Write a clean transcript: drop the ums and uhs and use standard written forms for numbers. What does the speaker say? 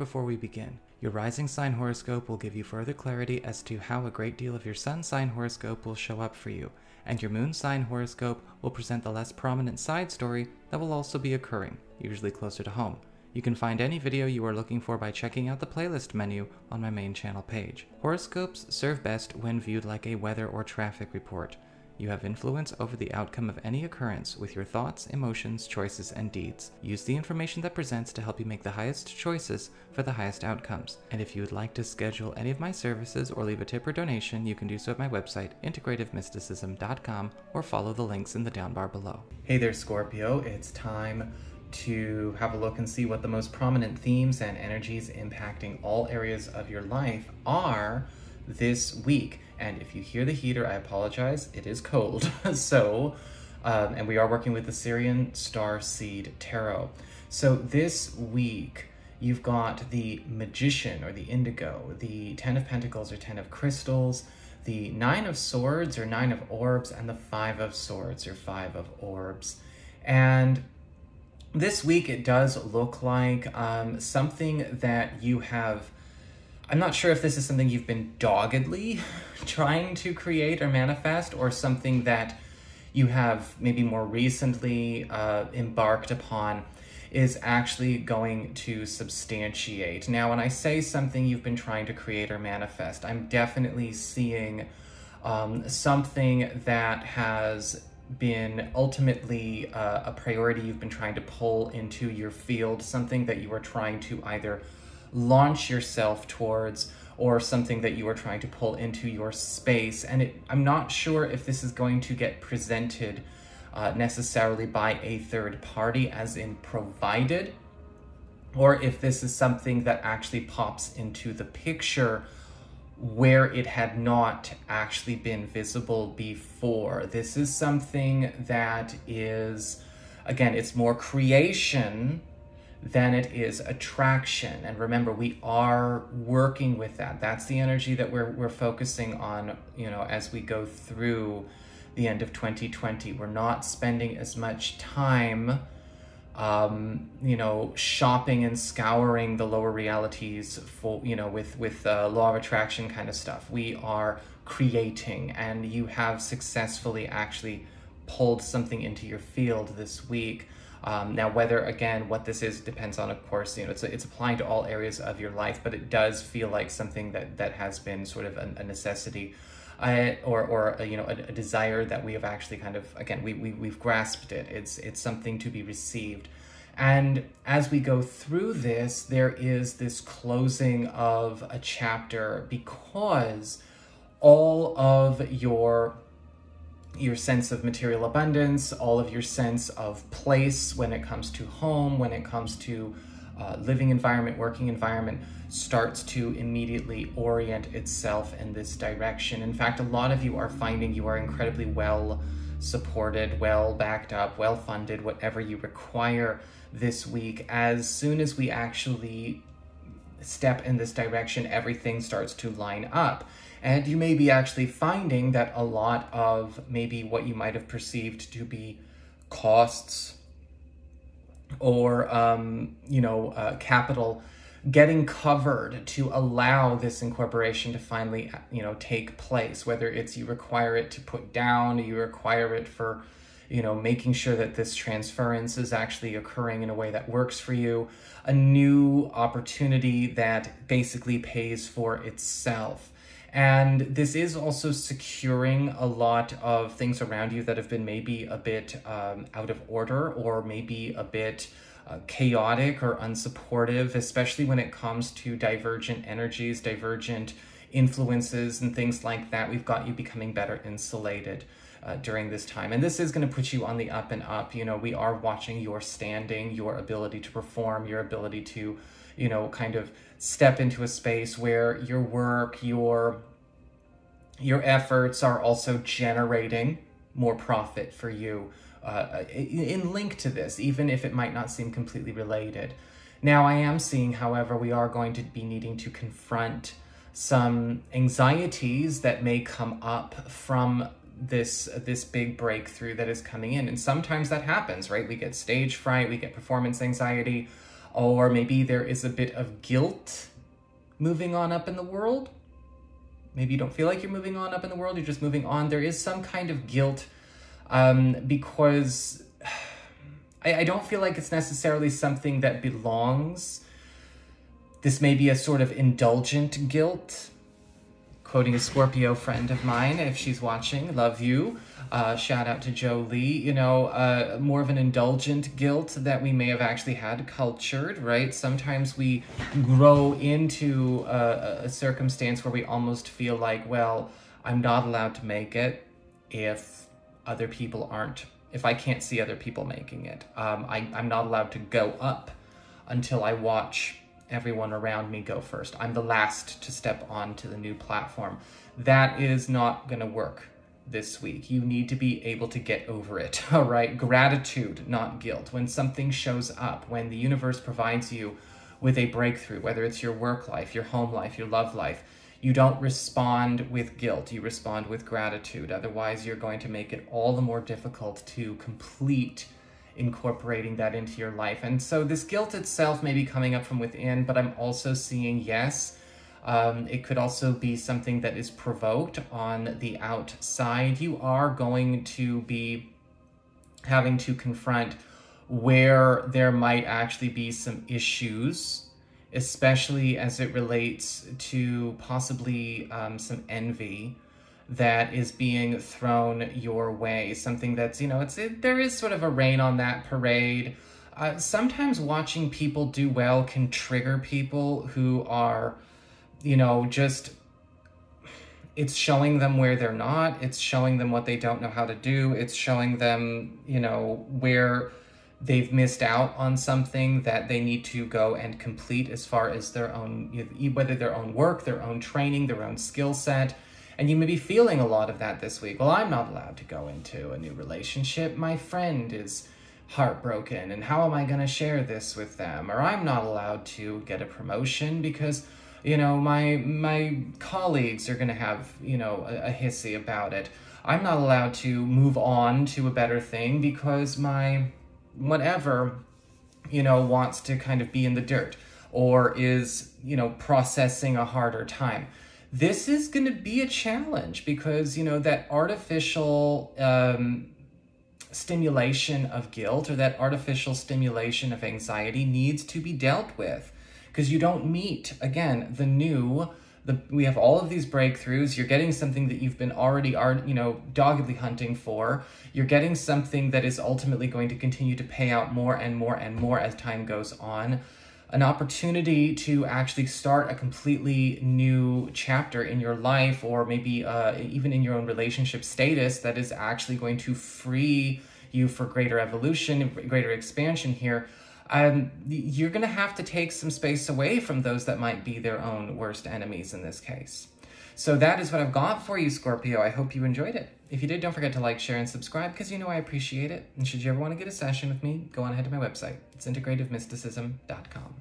before we begin. Your rising sign horoscope will give you further clarity as to how a great deal of your sun sign horoscope will show up for you, and your moon sign horoscope will present the less prominent side story that will also be occurring, usually closer to home. You can find any video you are looking for by checking out the playlist menu on my main channel page. Horoscopes serve best when viewed like a weather or traffic report. You have influence over the outcome of any occurrence with your thoughts, emotions, choices, and deeds. Use the information that presents to help you make the highest choices for the highest outcomes. And if you would like to schedule any of my services or leave a tip or donation, you can do so at my website, integrativemysticism.com, or follow the links in the down bar below. Hey there, Scorpio. It's time to have a look and see what the most prominent themes and energies impacting all areas of your life are this week. And if you hear the heater, I apologize, it is cold. And we are working with the Syrian Star Seed Tarot. So this week, you've got the Magician or the Indigo, the 10 of Pentacles or 10 of Crystals, the 9 of Swords or 9 of Orbs, and the 5 of Swords or 5 of Orbs. And this week, it does look like something that you have, I'm not sure if this is something you've been doggedly trying to create or manifest, or something that you have maybe more recently embarked upon is actually going to substantiate. Now, when I say something you've been trying to create or manifest, I'm definitely seeing something that has been ultimately a priority you've been trying to pull into your field, something that you are trying to either launch yourself towards, or something that you are trying to pull into your space. And I'm not sure if this is going to get presented necessarily by a third party, as in provided, or if this is something that actually pops into the picture where it had not actually been visible before. This is something that is, again, it's more creation than it is attraction. And remember, we are working with that. That's the energy that we're focusing on, you know, as we go through the end of 2020. We're not spending as much time, you know, shopping and scouring the lower realities for, you know, with law of attraction kind of stuff. We are creating, and you have successfully actually pulled something into your field this week. Now, whether, again, what this is depends on, of course, you know, it's applying to all areas of your life, but it does feel like something that has been sort of a necessity, or you know, a desire that we have actually kind of, again, we've grasped it. It's something to be received. And as we go through this, there is this closing of a chapter, because all of your sense of material abundance, all of your sense of place when it comes to home, when it comes to living environment, working environment, starts to immediately orient itself in this direction. In fact, a lot of you are finding you are incredibly well supported, well backed up, well funded, whatever you require this week. As soon as we actually step in this direction, everything starts to line up. And you may be actually finding that a lot of maybe what you might have perceived to be costs or, you know, capital getting covered to allow this incorporation to finally, you know, take place. Whether it's you require it to put down, you require it for, you know, making sure that this transference is actually occurring in a way that works for you, a new opportunity that basically pays for itself. And this is also securing a lot of things around you that have been maybe a bit out of order, or maybe a bit chaotic or unsupportive, especially when it comes to divergent energies, divergent influences, and things like that. We've got you becoming better insulated during this time. And this is going to put you on the up and up. You know, we are watching your standing, your ability to perform, your ability to, you know, kind of step into a space where your work, your efforts are also generating more profit for you in link to this, even if it might not seem completely related. Now, I am seeing, however, we are going to be needing to confront some anxieties that may come up from this big breakthrough that is coming in. And sometimes that happens, right? We get stage fright, we get performance anxiety. or maybe there is a bit of guilt moving on up in the world. Maybe you don't feel like you're moving on up in the world, you're just moving on. There is some kind of guilt because I don't feel like it's necessarily something that belongs. This may be a sort of indulgent guilt. Quoting a Scorpio friend of mine, if she's watching, love you. Shout out to Jolie. You know, more of an indulgent guilt that we may have actually had cultured, right? Sometimes we grow into a circumstance where we almost feel like, well, I'm not allowed to make it if other people aren't, if I can't see other people making it. I'm not allowed to go up until I watch everyone around me go first. I'm the last to step onto the new platform. That is not gonna work this week. You need to be able to get over it, all right? Gratitude, not guilt. When something shows up, when the universe provides you with a breakthrough, whether it's your work life, your home life, your love life, you don't respond with guilt, you respond with gratitude. Otherwise, you're going to make it all the more difficult to complete incorporating that into your life. And so this guilt itself may be coming up from within, but I'm also seeing, yes, it could also be something that is provoked on the outside. You are going to be having to confront where there might actually be some issues, especially as it relates to possibly some envy that is being thrown your way. Something that's, you know, there is sort of a rain on that parade. Sometimes watching people do well can trigger people who are, you know, just, it's showing them where they're not. It's showing them what they don't know how to do. It's showing them, you know, where they've missed out on something that they need to go and complete as far as their own, whether their own work, their own training, their own skill set. And you may be feeling a lot of that this week. Well, I'm not allowed to go into a new relationship. My friend is heartbroken, and how am I going to share this with them? Or I'm not allowed to get a promotion because, you know, my colleagues are going to have, you know, a hissy about it. I'm not allowed to move on to a better thing because my whatever, you know, wants to kind of be in the dirt or is, you know, processing a harder time. This is going to be a challenge because, you know, that artificial stimulation of guilt or that artificial stimulation of anxiety needs to be dealt with because you don't meet, again, the new. We have all of these breakthroughs. You're getting something that you've been already, you know, doggedly hunting for. You're getting something that is ultimately going to continue to pay out more and more and more as time goes on. An opportunity to actually start a completely new chapter in your life, or maybe even in your own relationship status, that is actually going to free you for greater evolution, greater expansion here. You're going to have to take some space away from those that might be their own worst enemies in this case. So that is what I've got for you, Scorpio. I hope you enjoyed it. If you did, don't forget to like, share, and subscribe because you know I appreciate it. And should you ever want to get a session with me, go on ahead to my website. It's integrativemysticism.com.